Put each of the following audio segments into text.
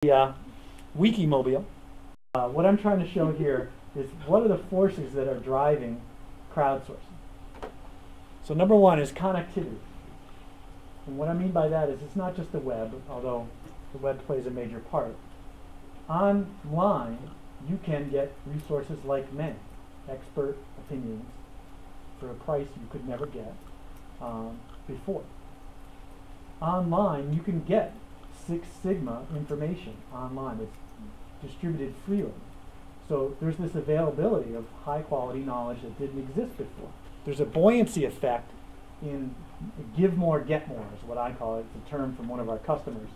The Wikimobile. What I'm trying to show here is what are the forces that are driving crowdsourcing. So number one is connectivity. And what I mean by that is it's not just the web, although the web plays a major part. Online, you can get resources like MENG, expert opinions, for a price you could never get before. Online, you can get Six Sigma information online. It's distributed freely. So there's this availability of high quality knowledge that didn't exist before. There's a buoyancy effect in give more, get more is what I call it. It's a term from one of our customers.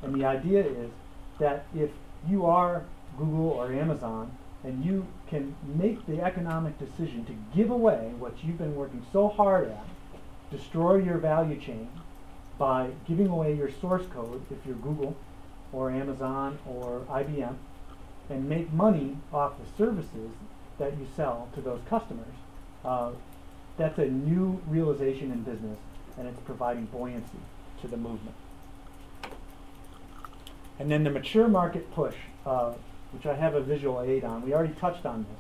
And the idea is that if you are Google or Amazon and you can make the economic decision to give away what you've been working so hard at, destroy your value chain by giving away your source code if you're Google or Amazon or IBM, and make money off the services that you sell to those customers, that's a new realization in business, and it's providing buoyancy to the movement. And then the mature market push, which I have a visual aid on. We already touched on this.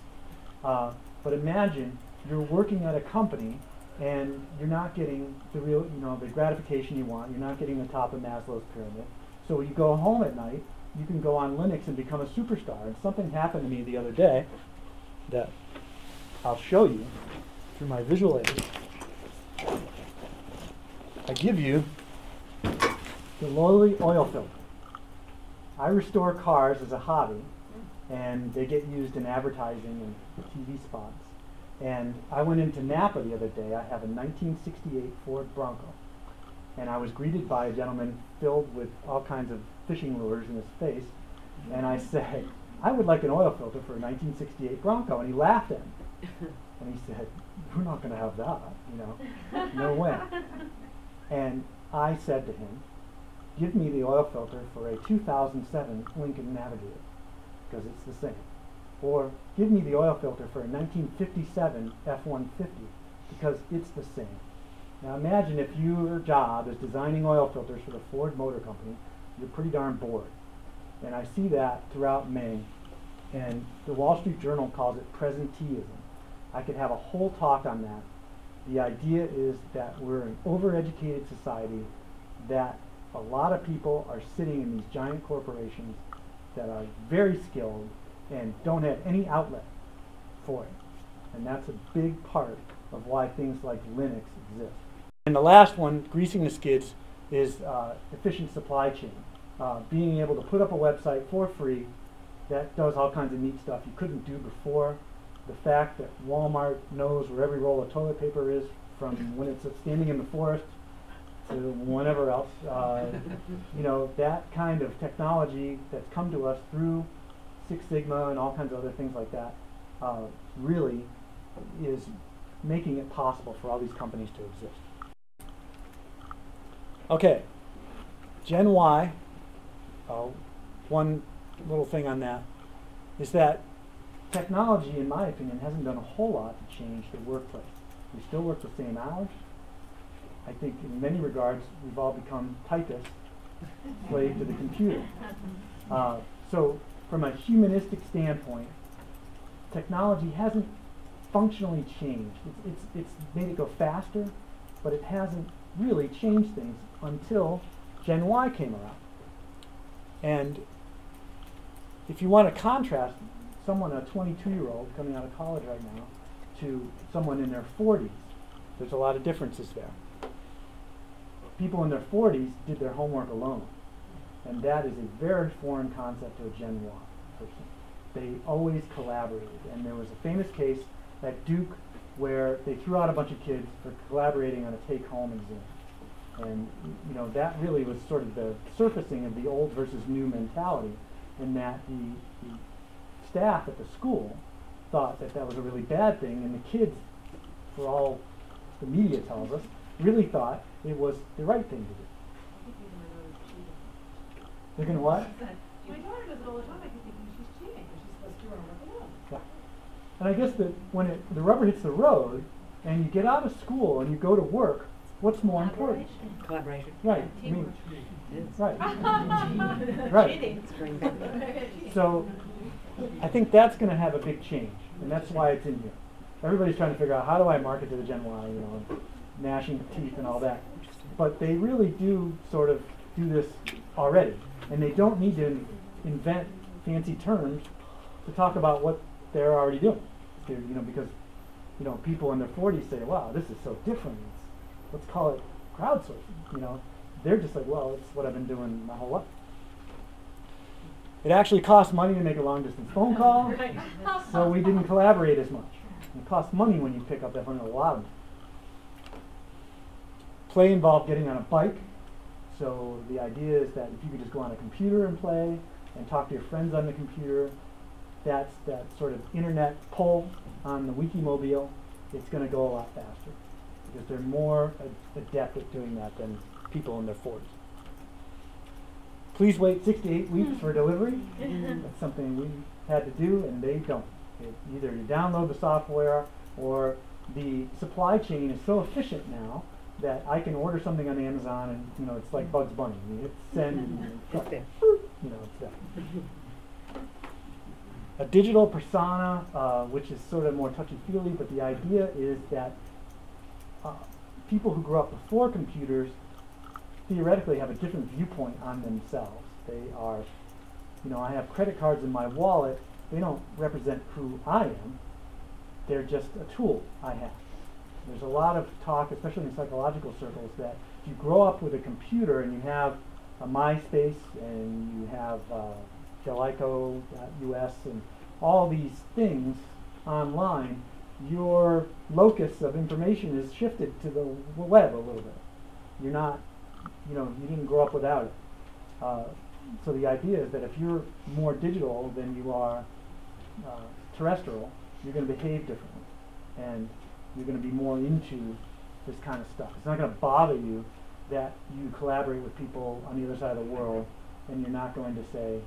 But imagine you're working at a company and you're not getting the real, the gratification you want. You're not getting the top of Maslow's pyramid. So when you go home at night, you can go on Linux and become a superstar. And something happened to me the other day that I'll show you through my visual aid. I give you the lowly oil filter. I restore cars as a hobby, and they get used in advertising and TV spots. And I went into Napa the other day. I have a 1968 Ford Bronco. And I was greeted by a gentleman filled with all kinds of fishing lures in his face. And I said, I would like an oil filter for a 1968 Bronco. And he laughed at me. And he said, we're not going to have that, no way. And I said to him, give me the oil filter for a 2007 Lincoln Navigator, because it's the same. Or give me the oil filter for a 1957 F-150, because it's the same. Now imagine if your job is designing oil filters for the Ford Motor Company, you're pretty darn bored. And I see that throughout MENG, and the Wall Street Journal calls it presenteeism. I could have a whole talk on that. The idea is that we're an overeducated society, that a lot of people are sitting in these giant corporations that are very skilled and don't have any outlet for it. And that's a big part of why things like Linux exist. And the last one, greasing the skids, is efficient supply chain. Being able to put up a website for free that does all kinds of neat stuff you couldn't do before. The fact that Walmart knows where every roll of toilet paper is from when it's standing in the forest to whenever else. That kind of technology that's come to us through Six Sigma and all kinds of other things like that really is making it possible for all these companies to exist. Okay, Gen Y, one little thing on that is that technology, in my opinion, hasn't done a whole lot to change the workplace. We still work the same hours. I think in many regards, we've all become typists, slave to the computer. So from a humanistic standpoint, technology hasn't functionally changed. It's made it go faster, but it hasn't really changed things until Gen Y came around. And if you want to contrast someone, a 22-year-old coming out of college right now, to someone in their 40s, there's a lot of differences there. People in their 40s did their homework alone. And that is a very foreign concept to a Gen Y person. They always collaborated. And there was a famous case at Duke where they threw out a bunch of kids for collaborating on a take-home exam. And that really was sort of the surfacing of the old versus new mentality, in that the staff at the school thought that that was a really bad thing, and the kids, for all the media tells us, really thought it was the right thing to do. They're going to what? My daughter does it all the time. I keep thinking she's cheating because she's supposed to do her homework alone. Yeah. And I guess that when the rubber hits the road and you get out of school and you go to work, what's more important? Collaboration. Right. I mean, Teamwork. It is. right. Right. Cheating. It's going back. So I think that's going to have a big change, and that's why it's in here. Everybody's trying to figure out how do I market to the Gen Y, you know, gnashing teeth and all that. But they really do sort of do this already, and they don't need to invent fancy terms to talk about what they're already doing. You know, because you know people in their 40s say, "Wow, this is so different. Let's call it crowdsourcing." You know, they're just like, "Well, it's what I've been doing my whole life." It actually costs money to make a long-distance phone call, so we didn't collaborate as much. It costs money when you pick up that phone, a lot of money. Play involved getting on a bike, so the idea is that if you could just go on a computer and play and talk to your friends on the computer, that's that sort of internet pull on the Wikimobile. It's going to go a lot faster because they're more adept at doing that than people in their 40s. Please wait 6 to 8 weeks for delivery. That's something we had to do, and they don't. Either you download the software, or the supply chain is so efficient now that I can order something on Amazon, and you know it's like Bugs Bunny. You hit send, and It's there. you know it's there. A digital persona, which is sort of more touchy-feely, but the idea is that people who grew up before computers theoretically have a different viewpoint on themselves. They are, you know, I have credit cards in my wallet. They don't represent who I am. They're just a tool I have. There's a lot of talk, especially in psychological circles, that if you grow up with a computer and you have a MySpace and you have Delico.us and all these things online, your locus of information is shifted to the web a little bit. You're not, you know, you didn't grow up without it. So the idea is that if you're more digital than you are terrestrial, you're going to behave differently, and you're going to be more into this kind of stuff. It's not going to bother you that you collaborate with people on the other side of the world, and you're not going to say,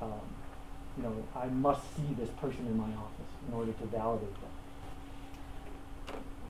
you know, I must see this person in my office in order to validate them.